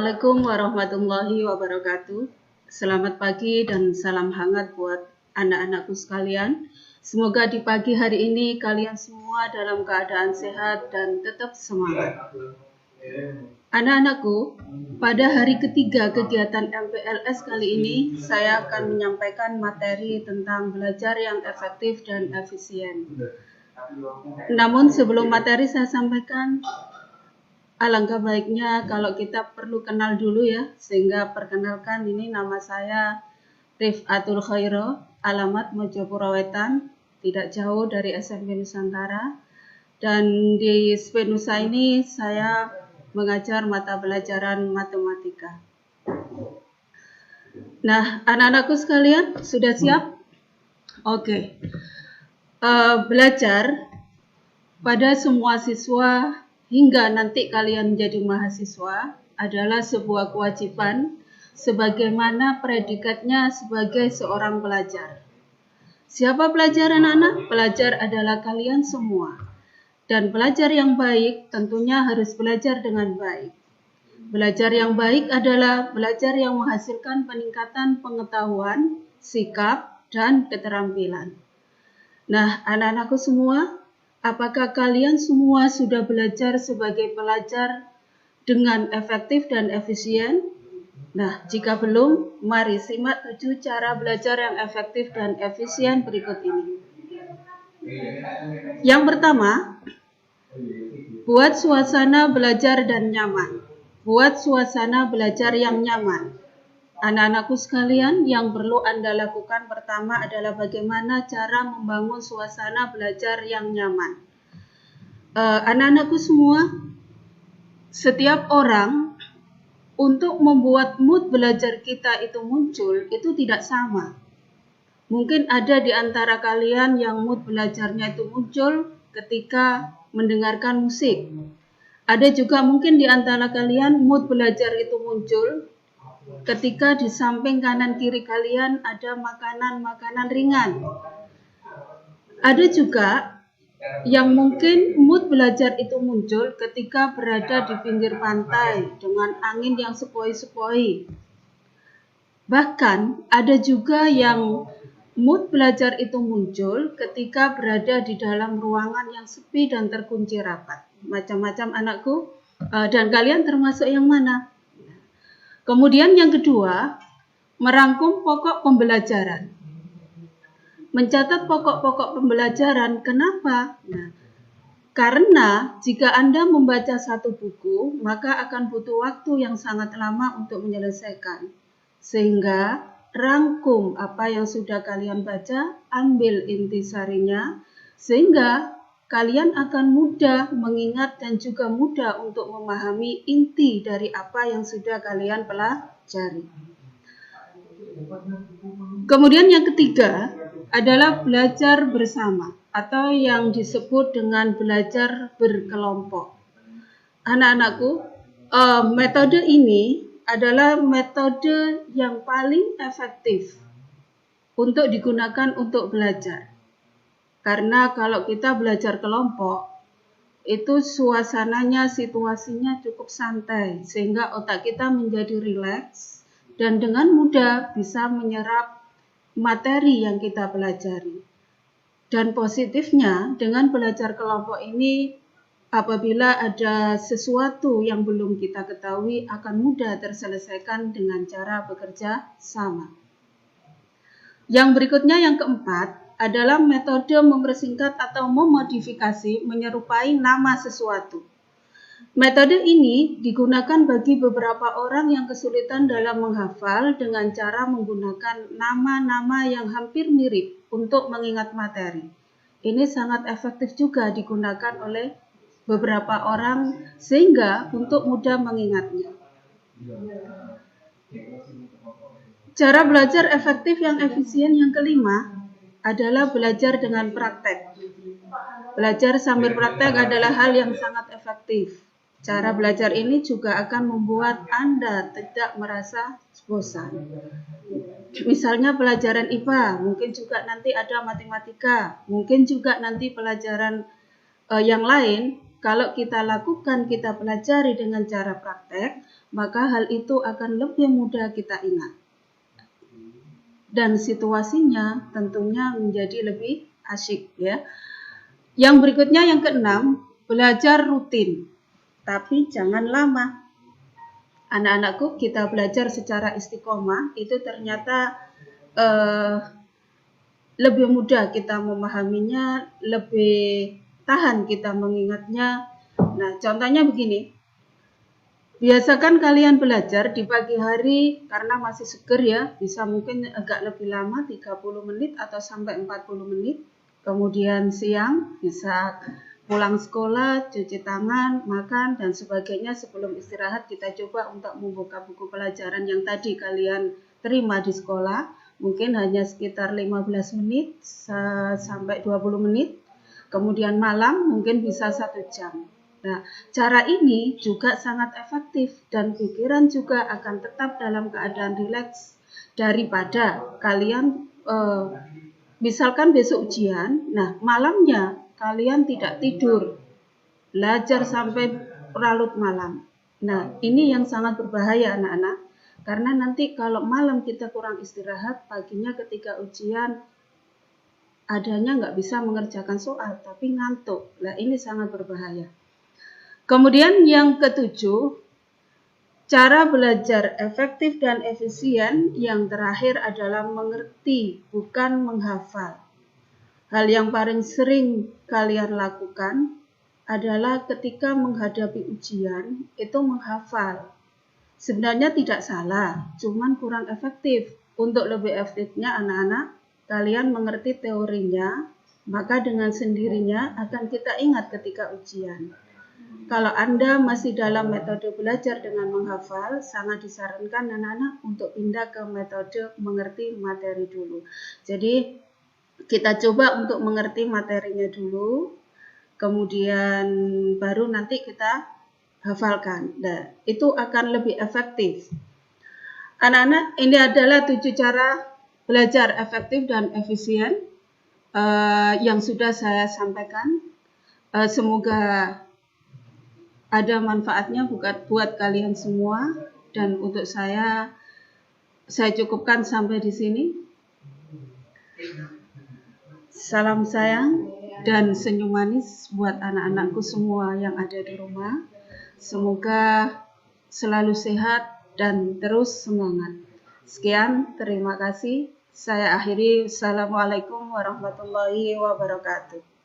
Assalamualaikum warahmatullahi wabarakatuh. Selamat pagi dan salam hangat buat anak-anakku sekalian. Semoga di pagi hari ini kalian semua dalam keadaan sehat dan tetap semangat. Anak-anakku, pada hari ketiga kegiatan MPLS kali ini, saya akan menyampaikan materi tentang belajar yang efektif dan efisien. Namun sebelum materi saya sampaikan, alangkah baiknya kalau kita perlu kenal dulu ya, sehingga perkenalkan, ini nama saya Rif'atul Khairo, alamat Mojopuro Wetan, tidak jauh dari SMP Nusantara. Dan di SP Nusa ini saya mengajar mata pelajaran matematika. Nah, anak-anakku sekalian, sudah siap? Oke. Belajar pada semua siswa hingga nanti kalian menjadi mahasiswa adalah sebuah kewajiban sebagaimana predikatnya sebagai seorang pelajar. Siapa pelajar anak-anak? Pelajar adalah kalian semua. Dan pelajar yang baik tentunya harus belajar dengan baik. Belajar yang baik adalah belajar yang menghasilkan peningkatan pengetahuan, sikap, dan keterampilan. Nah, anak-anakku semua, apakah kalian semua sudah belajar sebagai pelajar dengan efektif dan efisien? Nah, jika belum, mari simak 7 cara belajar yang efektif dan efisien berikut ini. Yang pertama, buat suasana belajar dan nyaman. Buat suasana belajar yang nyaman. Anak-anakku sekalian, yang perlu Anda lakukan pertama adalah bagaimana cara membangun suasana belajar yang nyaman. Anak-anakku semua, setiap orang untuk membuat mood belajar kita itu muncul, itu tidak sama. Mungkin ada di antara kalian yang mood belajarnya itu muncul ketika mendengarkan musik. Ada juga mungkin di antara kalian mood belajar itu muncul ketika di samping kanan kiri kalian ada makanan-makanan ringan. Ada juga yang mungkin mood belajar itu muncul ketika berada di pinggir pantai dengan angin yang sepoi-sepoi. Bahkan ada juga yang mood belajar itu muncul ketika berada di dalam ruangan yang sepi dan terkunci rapat. Macam-macam anakku, dan kalian termasuk yang mana? Kemudian yang kedua, merangkum pokok pembelajaran. Mencatat pokok-pokok pembelajaran, kenapa? Nah, karena jika Anda membaca satu buku, maka akan butuh waktu yang sangat lama untuk menyelesaikan. Sehingga rangkum apa yang sudah kalian baca, ambil intisarinya, sehingga kalian akan mudah mengingat dan juga mudah untuk memahami inti dari apa yang sudah kalian pelajari. Kemudian yang ketiga adalah belajar bersama atau yang disebut dengan belajar berkelompok. Anak-anakku, metode ini adalah metode yang paling efektif untuk digunakan untuk belajar. Karena kalau kita belajar kelompok, itu suasananya, situasinya cukup santai, sehingga otak kita menjadi rileks dan dengan mudah bisa menyerap materi yang kita pelajari. Dan positifnya dengan belajar kelompok ini, apabila ada sesuatu yang belum kita ketahui, akan mudah terselesaikan dengan cara bekerja sama. Yang berikutnya, yang keempat, adalah metode mempersingkat atau memodifikasi menyerupai nama sesuatu. Metode ini digunakan bagi beberapa orang yang kesulitan dalam menghafal dengan cara menggunakan nama-nama yang hampir mirip untuk mengingat materi. Ini sangat efektif juga digunakan oleh beberapa orang sehingga untuk mudah mengingatnya. Cara belajar efektif yang efisien yang kelima adalah belajar dengan praktek. Belajar sambil praktek adalah hal yang sangat efektif. Cara belajar ini juga akan membuat Anda tidak merasa bosan. Misalnya pelajaran IPA, mungkin juga nanti ada matematika, mungkin juga nanti pelajaran yang lain. kalau kita lakukan, kita pelajari dengan cara praktek, maka hal itu akan lebih mudah kita ingat. Dan situasinya tentunya menjadi lebih asyik ya. Yang berikutnya yang keenam, belajar rutin, tapi jangan lama. Anak-anakku, kita belajar secara istiqomah itu ternyata lebih mudah kita memahaminya, lebih tahan kita mengingatnya. Nah, contohnya begini. Biasakan kalian belajar di pagi hari karena masih seger ya, bisa mungkin agak lebih lama 30 menit atau sampai 40 menit. Kemudian siang bisa pulang sekolah, cuci tangan, makan dan sebagainya. Sebelum istirahat kita coba untuk membuka buku pelajaran yang tadi kalian terima di sekolah. Mungkin hanya sekitar 15 menit sampai 20 menit. Kemudian malam mungkin bisa 1 jam. Nah, cara ini juga sangat efektif dan pikiran juga akan tetap dalam keadaan rileks daripada kalian misalkan besok ujian, nah malamnya kalian tidak tidur, belajar sampai larut malam. Nah, ini yang sangat berbahaya anak-anak, karena nanti kalau malam kita kurang istirahat, paginya ketika ujian adanya nggak bisa mengerjakan soal, tapi ngantuk. Nah, ini sangat berbahaya. Kemudian yang ketujuh, cara belajar efektif dan efisien yang terakhir adalah mengerti, bukan menghafal. Hal yang paling sering kalian lakukan adalah ketika menghadapi ujian, itu menghafal. Sebenarnya tidak salah, cuman kurang efektif. Untuk lebih efektifnya anak-anak, kalian mengerti teorinya, maka dengan sendirinya akan kita ingat ketika ujian. Kalau Anda masih dalam metode belajar dengan menghafal, sangat disarankan anak-anak untuk pindah ke metode mengerti materi dulu. Jadi, kita coba untuk mengerti materinya dulu, kemudian baru nanti kita hafalkan. Nah, itu akan lebih efektif. Anak-anak, ini adalah 7 cara belajar efektif dan efisien yang sudah saya sampaikan. Semoga ada manfaatnya buat kalian semua, dan untuk saya cukupkan sampai di sini. Salam sayang dan senyum manis buat anak-anakku semua yang ada di rumah. Semoga selalu sehat dan terus semangat. Sekian, terima kasih. Saya akhiri. Assalamualaikum warahmatullahi wabarakatuh.